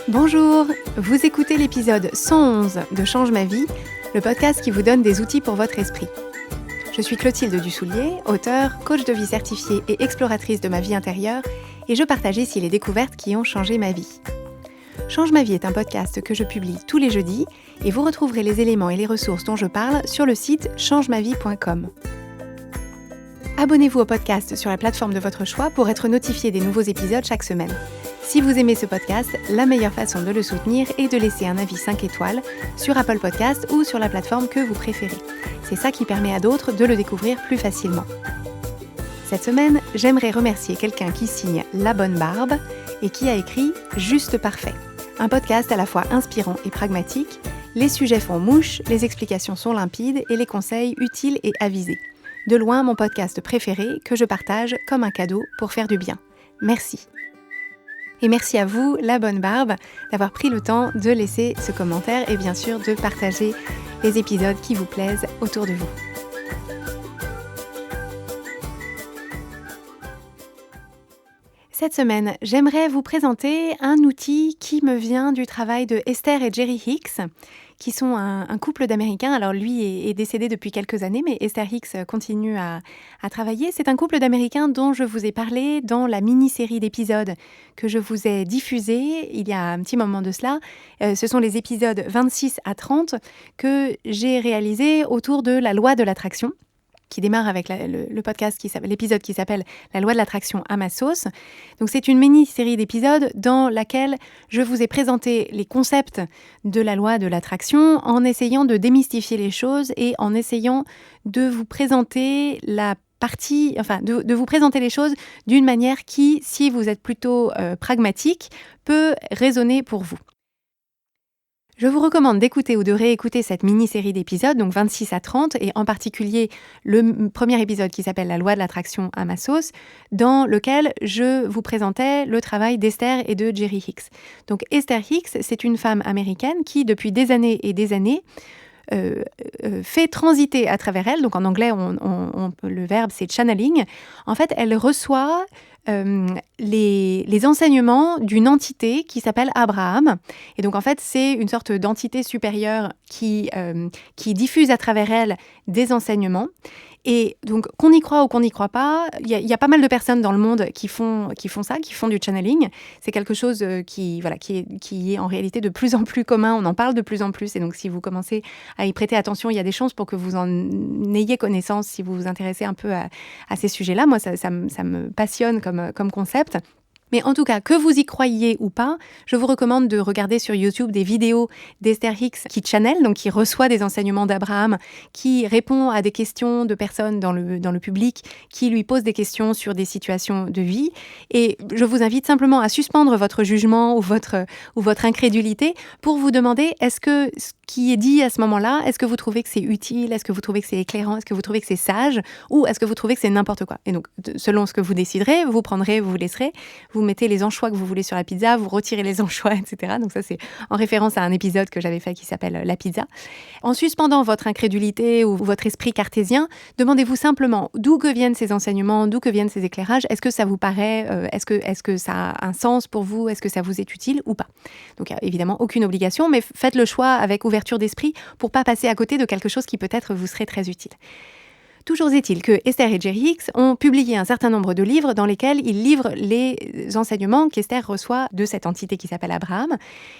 Bonjour, vous écoutez l'épisode 111 de Change ma vie, le podcast qui vous donne des outils pour votre esprit. Je suis Clotilde Dussoulier, auteure, coach de vie certifiée et exploratrice de ma vie intérieure, et je partage ici les découvertes qui ont changé ma vie. Change ma vie est un podcast que je publie tous les jeudis, et vous retrouverez les éléments et les ressources dont je parle sur le site changemavie.com. Abonnez-vous au podcast sur la plateforme de votre choix pour être notifié des nouveaux épisodes chaque semaine. Si vous aimez ce podcast, la meilleure façon de le soutenir est de laisser un avis 5 étoiles sur Apple Podcasts ou sur la plateforme que vous préférez. C'est ça qui permet à d'autres de le découvrir plus facilement. Cette semaine, j'aimerais remercier quelqu'un qui signe La Bonne Barbe et qui a écrit Juste Parfait. Un podcast à la fois inspirant et pragmatique. Les sujets font mouche, les explications sont limpides et les conseils utiles et avisés. De loin, mon podcast préféré que je partage comme un cadeau pour faire du bien. Merci. Et merci à vous, La Bonne Barbe, d'avoir pris le temps de laisser ce commentaire et bien sûr de partager les épisodes qui vous plaisent autour de vous. Cette semaine, j'aimerais vous présenter un outil qui me vient du travail de Esther et Jerry Hicks, qui sont un couple d'Américains. Alors lui est décédé depuis quelques années, mais Esther Hicks continue à travailler. C'est un couple d'Américains dont je vous ai parlé dans la mini-série d'épisodes que je vous ai diffusée il y a un petit moment de cela. Ce sont les épisodes 26 à 30 que j'ai réalisés autour de la loi de l'attraction, qui démarre avec le podcast, l'épisode qui s'appelle « La loi de l'attraction à ma sauce ». Donc c'est une mini-série d'épisodes dans laquelle je vous ai présenté les concepts de la loi de l'attraction en essayant de démystifier les choses et en essayant de vous présenter de vous présenter les choses d'une manière qui, si vous êtes plutôt pragmatique, peut résonner pour vous. Je vous recommande d'écouter ou de réécouter cette mini-série d'épisodes, donc 26 à 30, et en particulier le premier épisode qui s'appelle « La loi de l'attraction à ma sauce », dans lequel je vous présentais le travail d'Esther et de Jerry Hicks. Donc Esther Hicks, c'est une femme américaine qui, depuis des années et des années, fait transiter à travers elle, donc en anglais, le verbe c'est channeling. En fait, elle reçoit les enseignements d'une entité qui s'appelle Abraham. Et donc, en fait, c'est une sorte d'entité supérieure qui diffuse à travers elle des enseignements. Et donc, qu'on y croit ou qu'on n'y croit pas, il y a pas mal de personnes dans le monde qui font ça, qui font du channeling. C'est quelque chose qui est en réalité de plus en plus commun. On en parle de plus en plus. Et donc, si vous commencez à y prêter attention, il y a des chances pour que vous en ayez connaissance si vous vous intéressez un peu à ces sujets-là. Moi, ça me passionne comme concept. Mais en tout cas, que vous y croyiez ou pas, je vous recommande de regarder sur YouTube des vidéos d'Esther Hicks qui channel, donc qui reçoit des enseignements d'Abraham, qui répond à des questions de personnes dans le public, qui lui posent des questions sur des situations de vie. Et je vous invite simplement à suspendre votre jugement ou votre incrédulité pour vous demander, est-ce que ce qui est dit à ce moment-là, est-ce que vous trouvez que c'est utile, est-ce que vous trouvez que c'est éclairant, est-ce que vous trouvez que c'est sage, ou est-ce que vous trouvez que c'est n'importe quoi? Et donc, selon ce que vous déciderez, vous prendrez, vous laisserez, vous mettez les anchois que vous voulez sur la pizza, vous retirez les anchois, etc. Donc ça, c'est en référence à un épisode que j'avais fait qui s'appelle « La pizza ». En suspendant votre incrédulité ou votre esprit cartésien, demandez-vous simplement d'où que viennent ces enseignements, d'où que viennent ces éclairages. Est-ce que ça vous paraît, est-ce que ça a un sens pour vous? Est-ce que ça vous est utile ou pas? Donc, il n'y a évidemment aucune obligation, mais faites le choix avec ouverture d'esprit pour pas passer à côté de quelque chose qui peut-être vous serait très utile. Toujours est-il que Esther et Jerry Hicks ont publié un certain nombre de livres dans lesquels ils livrent les enseignements qu'Esther reçoit de cette entité qui s'appelle Abraham.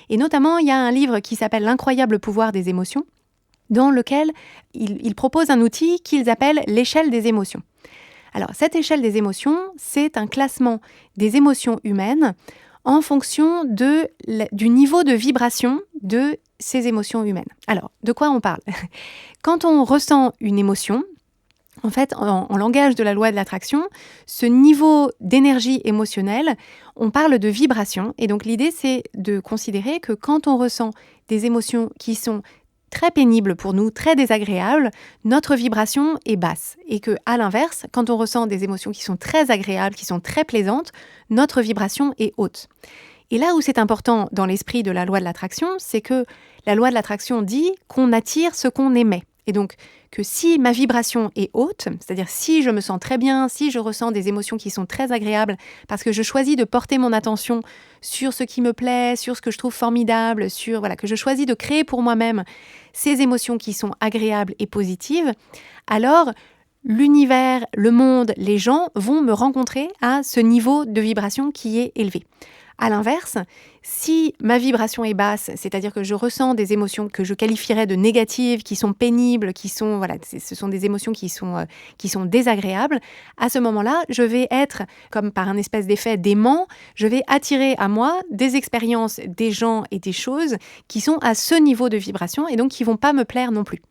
Et notamment, il y a un livre qui s'appelle « L'incroyable pouvoir des émotions », dans lequel ils proposent un outil qu'ils appellent l'échelle des émotions. Alors, cette échelle des émotions, c'est un classement des émotions humaines en fonction du niveau de vibration de ces émotions humaines. Alors, de quoi on parle? Quand on ressent une émotion, en fait, en langage de la loi de l'attraction, ce niveau d'énergie émotionnelle, on parle de vibration. Et donc, l'idée, c'est de considérer que quand on ressent des émotions qui sont très pénibles pour nous, très désagréables, notre vibration est basse. Et qu'à l'inverse, quand on ressent des émotions qui sont très agréables, qui sont très plaisantes, notre vibration est haute. Et là où c'est important dans l'esprit de la loi de l'attraction, c'est que la loi de l'attraction dit qu'on attire ce qu'on émet. Et donc, que si ma vibration est haute, c'est-à-dire si je me sens très bien, si je ressens des émotions qui sont très agréables, parce que je choisis de porter mon attention sur ce qui me plaît, sur ce que je trouve formidable, que je choisis de créer pour moi-même ces émotions qui sont agréables et positives, alors l'univers, le monde, les gens vont me rencontrer à ce niveau de vibration qui est élevé. À l'inverse, si ma vibration est basse, c'est-à-dire que je ressens des émotions que je qualifierais de négatives, qui sont pénibles, ce sont des émotions qui sont désagréables, à ce moment-là, je vais être, comme par un espèce d'effet d'aimant, je vais attirer à moi des expériences, des gens et des choses qui sont à ce niveau de vibration et donc qui ne vont pas me plaire non plus.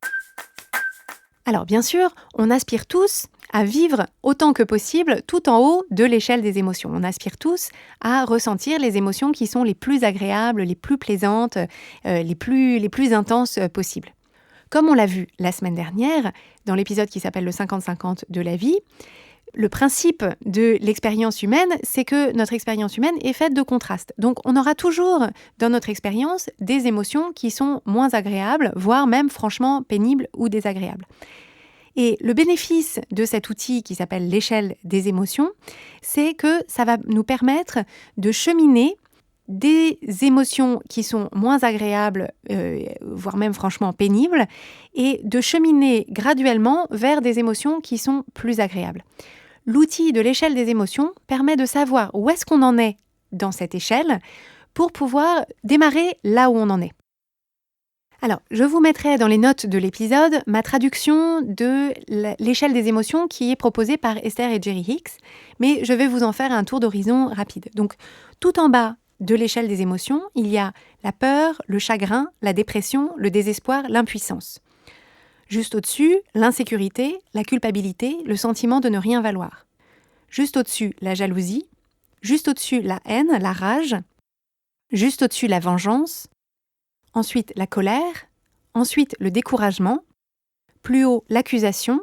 Alors bien sûr, on aspire tous à vivre autant que possible tout en haut de l'échelle des émotions. On aspire tous à ressentir les émotions qui sont les plus agréables, les plus plaisantes, les plus intenses possibles. Comme on l'a vu la semaine dernière, dans l'épisode qui s'appelle le 50-50 de la vie, le principe de l'expérience humaine, c'est que notre expérience humaine est faite de contrastes. Donc on aura toujours dans notre expérience des émotions qui sont moins agréables, voire même franchement pénibles ou désagréables. Et le bénéfice de cet outil qui s'appelle l'échelle des émotions, c'est que ça va nous permettre de cheminer des émotions qui sont moins agréables, voire même franchement pénibles, et de cheminer graduellement vers des émotions qui sont plus agréables. L'outil de l'échelle des émotions permet de savoir où est-ce qu'on en est dans cette échelle pour pouvoir démarrer là où on en est. Alors, je vous mettrai dans les notes de l'épisode ma traduction de l'échelle des émotions qui est proposée par Esther et Jerry Hicks, mais je vais vous en faire un tour d'horizon rapide. Donc, tout en bas de l'échelle des émotions, il y a la peur, le chagrin, la dépression, le désespoir, l'impuissance. Juste au-dessus, l'insécurité, la culpabilité, le sentiment de ne rien valoir. Juste au-dessus, la jalousie. Juste au-dessus, la haine, la rage. Juste au-dessus, la vengeance. Ensuite, la colère, ensuite le découragement, plus haut l'accusation,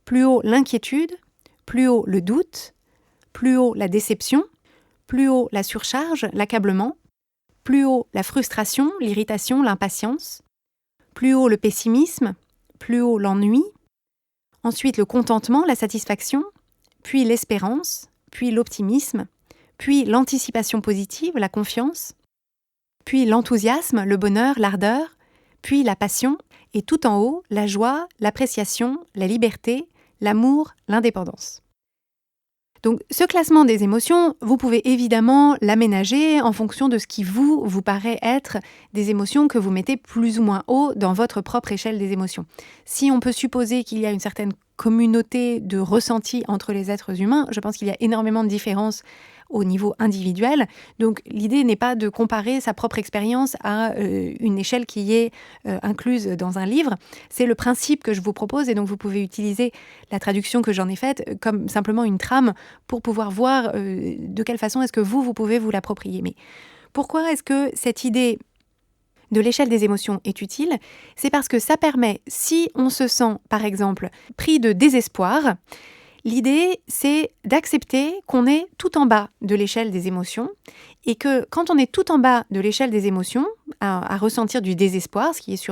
plus haut l'inquiétude, plus haut le doute, plus haut la déception, plus haut la surcharge, l'accablement, plus haut la frustration, l'irritation, l'impatience, plus haut le pessimisme, plus haut l'ennui, ensuite le contentement, la satisfaction, puis l'espérance, puis l'optimisme, puis l'anticipation positive, la confiance, puis l'enthousiasme, le bonheur, l'ardeur, puis la passion, et tout en haut, la joie, l'appréciation, la liberté, l'amour, l'indépendance. Donc, ce classement des émotions, vous pouvez évidemment l'aménager en fonction de ce qui vous paraît être des émotions que vous mettez plus ou moins haut dans votre propre échelle des émotions. Si on peut supposer qu'il y a une certaine communauté de ressentis entre les êtres humains, je pense qu'il y a énormément de différences au niveau individuel. Donc, l'idée n'est pas de comparer sa propre expérience à une échelle qui est incluse dans un livre. C'est le principe que je vous propose et donc vous pouvez utiliser la traduction que j'en ai faite comme simplement une trame pour pouvoir voir de quelle façon est-ce que vous pouvez vous l'approprier. Mais pourquoi est-ce que cette idée de l'échelle des émotions est utile? C'est parce que ça permet, si on se sent, par exemple, pris de désespoir, l'idée, c'est d'accepter qu'on est tout en bas de l'échelle des émotions et que quand on est tout en bas de l'échelle des émotions, à ressentir du désespoir, ce qui est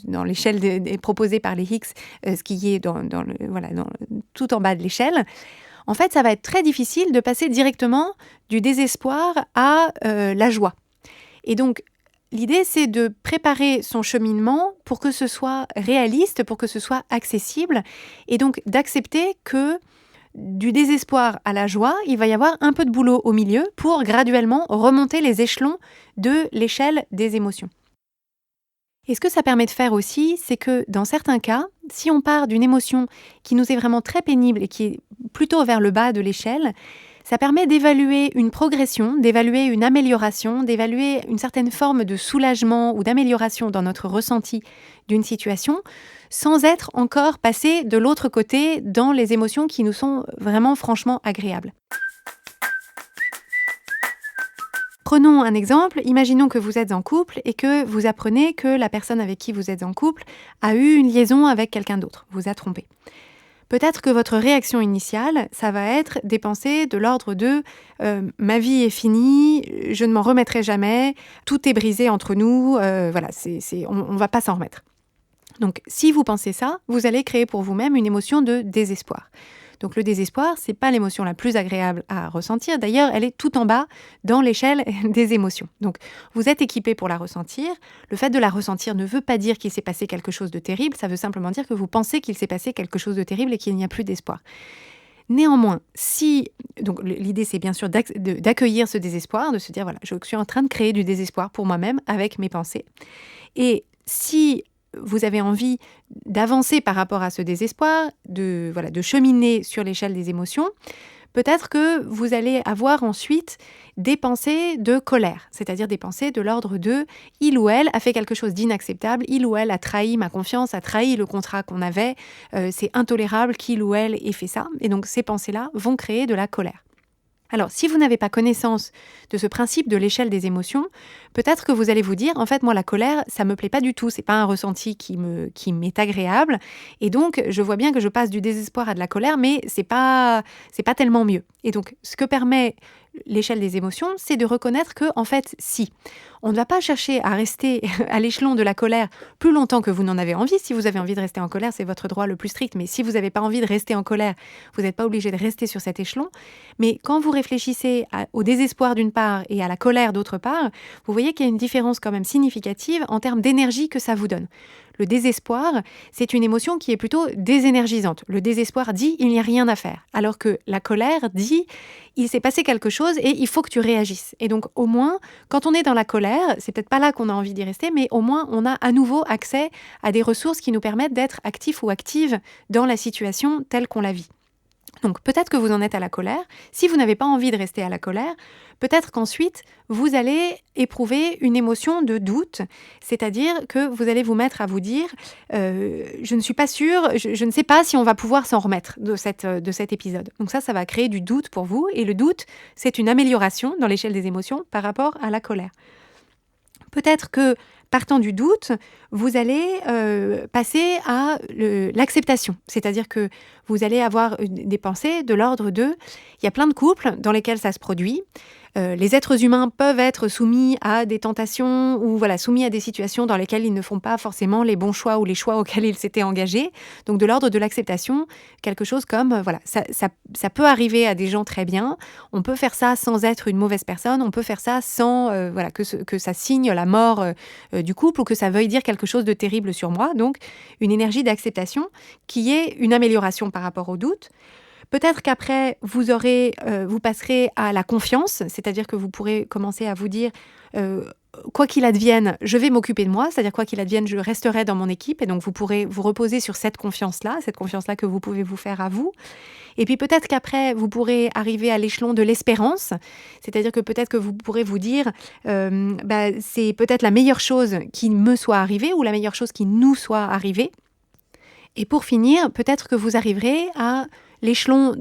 dans l'échelle proposée par les Hicks, ce qui est tout en bas de l'échelle, en fait, ça va être très difficile de passer directement du désespoir à la joie. Et donc, l'idée, c'est de préparer son cheminement pour que ce soit réaliste, pour que ce soit accessible, et donc d'accepter que du désespoir à la joie, il va y avoir un peu de boulot au milieu pour graduellement remonter les échelons de l'échelle des émotions. Et ce que ça permet de faire aussi, c'est que dans certains cas, si on part d'une émotion qui nous est vraiment très pénible et qui est plutôt vers le bas de l'échelle, ça permet d'évaluer une progression, d'évaluer une amélioration, d'évaluer une certaine forme de soulagement ou d'amélioration dans notre ressenti d'une situation, sans être encore passé de l'autre côté dans les émotions qui nous sont vraiment franchement agréables. Prenons un exemple, imaginons que vous êtes en couple et que vous apprenez que la personne avec qui vous êtes en couple a eu une liaison avec quelqu'un d'autre, vous a trompé. Peut-être que votre réaction initiale, ça va être des pensées de l'ordre de « ma vie est finie, je ne m'en remettrai jamais, tout est brisé entre nous, on ne va pas s'en remettre ». Donc, si vous pensez ça, vous allez créer pour vous-même une émotion de désespoir. Donc, le désespoir, c'est pas l'émotion la plus agréable à ressentir. D'ailleurs, elle est tout en bas dans l'échelle des émotions. Donc, vous êtes équipé pour la ressentir. Le fait de la ressentir ne veut pas dire qu'il s'est passé quelque chose de terrible. Ça veut simplement dire que vous pensez qu'il s'est passé quelque chose de terrible et qu'il n'y a plus d'espoir. Néanmoins, donc l'idée c'est bien sûr d'accueillir ce désespoir, de se dire voilà, je suis en train de créer du désespoir pour moi-même avec mes pensées. Et si vous avez envie d'avancer par rapport à ce désespoir, de cheminer sur l'échelle des émotions, peut-être que vous allez avoir ensuite des pensées de colère, c'est-à-dire des pensées de l'ordre de « il ou elle a fait quelque chose d'inacceptable, il ou elle a trahi ma confiance, a trahi le contrat qu'on avait, c'est intolérable qu'il ou elle ait fait ça ». Et donc ces pensées-là vont créer de la colère. Alors, si vous n'avez pas connaissance de ce principe de l'échelle des émotions, peut-être que vous allez vous dire, en fait, moi, la colère, ça me plaît pas du tout. C'est pas un ressenti qui m'est agréable. Et donc, je vois bien que je passe du désespoir à de la colère, mais c'est pas tellement mieux. Et donc, ce que permet l'échelle des émotions, c'est de reconnaître que, en fait, si on ne va pas chercher à rester à l'échelon de la colère plus longtemps que vous n'en avez envie. Si vous avez envie de rester en colère, c'est votre droit le plus strict. Mais si vous n'avez pas envie de rester en colère, vous n'êtes pas obligé de rester sur cet échelon. Mais quand vous réfléchissez au désespoir d'une part et à la colère d'autre part, vous voyez qu'il y a une différence quand même significative en termes d'énergie que ça vous donne. Le désespoir, c'est une émotion qui est plutôt désénergisante. Le désespoir dit « il n'y a rien à faire », alors que la colère dit « il s'est passé quelque chose et il faut que tu réagisses ». Et donc au moins, quand on est dans la colère, c'est peut-être pas là qu'on a envie d'y rester, mais au moins on a à nouveau accès à des ressources qui nous permettent d'être actifs ou actives dans la situation telle qu'on la vit. Donc peut-être que vous en êtes à la colère. Si vous n'avez pas envie de rester à la colère, peut-être qu'ensuite, vous allez éprouver une émotion de doute, c'est-à-dire que vous allez vous mettre à vous dire je ne suis pas sûre, je ne sais pas si on va pouvoir s'en remettre de cet épisode. Donc ça va créer du doute pour vous. Et le doute, c'est une amélioration dans l'échelle des émotions par rapport à la colère. Peut-être que, partant du doute, vous allez passer à l'acceptation. C'est-à-dire que vous allez avoir des pensées de l'ordre de « il y a plein de couples dans lesquels ça se produit ». Les êtres humains peuvent être soumis à des tentations ou soumis à des situations dans lesquelles ils ne font pas forcément les bons choix ou les choix auxquels ils s'étaient engagés. Donc de l'ordre de l'acceptation, quelque chose comme ça peut arriver à des gens très bien. On peut faire ça sans être une mauvaise personne. On peut faire ça sans que ça signe la mort du couple ou que ça veuille dire quelque chose de terrible sur moi. Donc une énergie d'acceptation qui est une amélioration par rapport au doute. Peut-être qu'après, vous passerez à la confiance, c'est-à-dire que vous pourrez commencer à vous dire quoi qu'il advienne, je vais m'occuper de moi, c'est-à-dire quoi qu'il advienne, je resterai dans mon équipe et donc vous pourrez vous reposer sur cette confiance-là que vous pouvez vous faire à vous. Et puis peut-être qu'après, vous pourrez arriver à l'échelon de l'espérance, c'est-à-dire que peut-être que vous pourrez vous dire c'est peut-être la meilleure chose qui me soit arrivée ou la meilleure chose qui nous soit arrivée. Et pour finir, peut-être que vous arriverez à l'échelon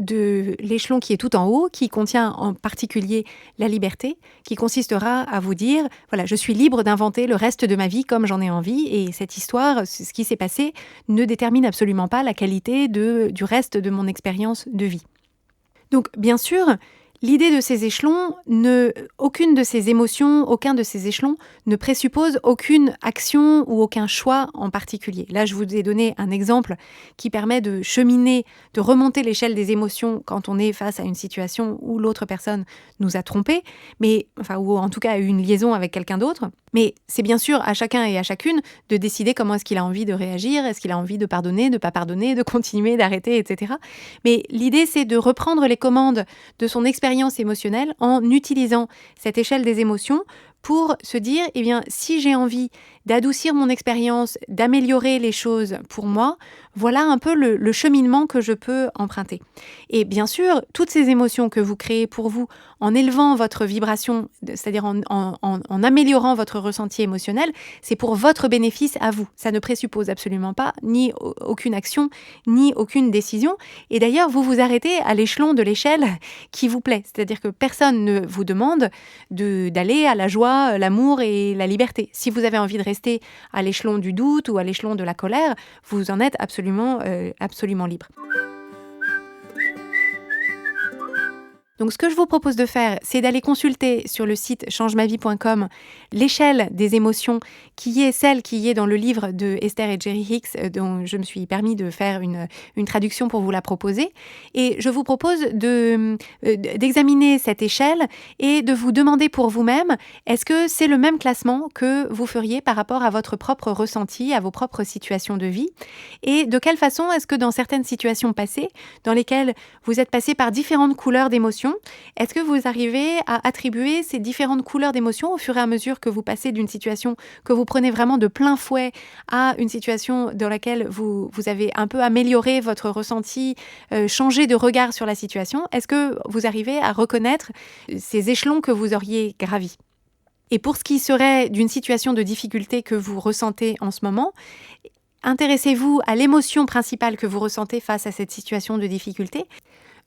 qui est tout en haut, qui contient en particulier la liberté, qui consistera à vous dire voilà, je suis libre d'inventer le reste de ma vie comme j'en ai envie, et cette histoire, ce qui s'est passé, ne détermine absolument pas la qualité du reste de mon expérience de vie. Donc, bien sûr, l'idée de ces échelons, aucune de ces émotions, aucun de ces échelons ne présuppose aucune action ou aucun choix en particulier. Là, je vous ai donné un exemple qui permet de cheminer, de remonter l'échelle des émotions quand on est face à une situation où l'autre personne nous a trompés, ou en tout cas a eu une liaison avec quelqu'un d'autre. Mais c'est bien sûr à chacun et à chacune de décider comment est-ce qu'il a envie de réagir, est-ce qu'il a envie de pardonner, de ne pas pardonner, de continuer, d'arrêter, etc. Mais l'idée, c'est de reprendre les commandes de son expérience émotionnelle en utilisant cette échelle des émotions pour se dire, si j'ai envie d'adoucir mon expérience, d'améliorer les choses pour moi, voilà un peu le cheminement que je peux emprunter. Et bien sûr, toutes ces émotions que vous créez pour vous, en élevant votre vibration, c'est-à-dire en améliorant votre ressenti émotionnel, c'est pour votre bénéfice à vous. Ça ne présuppose absolument pas ni aucune action, ni aucune décision. Et d'ailleurs, vous vous arrêtez à l'échelon de l'échelle qui vous plaît. C'est-à-dire que personne ne vous demande d'aller à la joie, l'amour et la liberté. Si vous avez envie de rester à l'échelon du doute ou à l'échelon de la colère, vous en êtes absolument libre. Donc ce que je vous propose de faire, c'est d'aller consulter sur le site changemavie.com l'échelle des émotions qui est celle qui est dans le livre de Esther et Jerry Hicks, dont je me suis permis de faire une traduction pour vous la proposer. Et je vous propose d'examiner cette échelle et de vous demander pour vous-même, est-ce que c'est le même classement que vous feriez par rapport à votre propre ressenti, à vos propres situations de vie? Et de quelle façon est-ce que dans certaines situations passées, dans lesquelles vous êtes passé par différentes couleurs d'émotions, est-ce que vous arrivez à attribuer ces différentes couleurs d'émotions au fur et à mesure que vous passez d'une situation que vous prenez vraiment de plein fouet à une situation dans laquelle vous avez un peu amélioré votre ressenti, changé de regard sur la situation? Est-ce que vous arrivez à reconnaître ces échelons que vous auriez gravis? Et pour ce qui serait d'une situation de difficulté que vous ressentez en ce moment, intéressez-vous à l'émotion principale que vous ressentez face à cette situation de difficulté.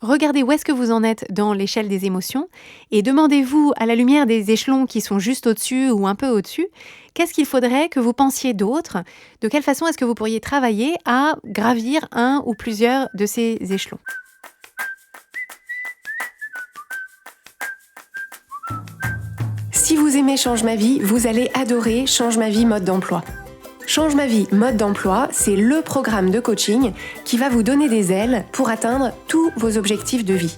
Regardez où est-ce que vous en êtes dans l'échelle des émotions et demandez-vous, à la lumière des échelons qui sont juste au-dessus ou un peu au-dessus, qu'est-ce qu'il faudrait que vous pensiez d'autre? De quelle façon est-ce que vous pourriez travailler à gravir un ou plusieurs de ces échelons? Si vous aimez Change ma vie, vous allez adorer Change ma vie mode d'emploi. Change ma vie mode d'emploi, c'est le programme de coaching qui va vous donner des ailes pour atteindre tous vos objectifs de vie.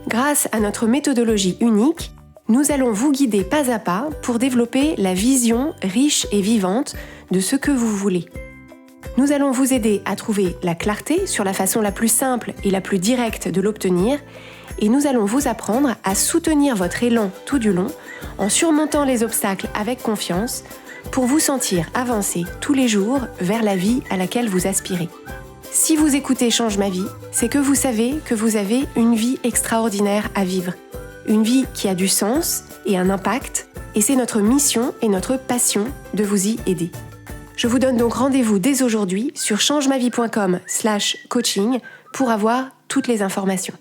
Grâce à notre méthodologie unique, nous allons vous guider pas à pas pour développer la vision riche et vivante de ce que vous voulez. Nous allons vous aider à trouver la clarté sur la façon la plus simple et la plus directe de l'obtenir, et nous allons vous apprendre à soutenir votre élan tout du long en surmontant les obstacles avec confiance pour vous sentir avancer tous les jours vers la vie à laquelle vous aspirez. Si vous écoutez Change ma vie, c'est que vous savez que vous avez une vie extraordinaire à vivre. Une vie qui a du sens et un impact, et c'est notre mission et notre passion de vous y aider. Je vous donne donc rendez-vous dès aujourd'hui sur changemavie.com/coaching pour avoir toutes les informations.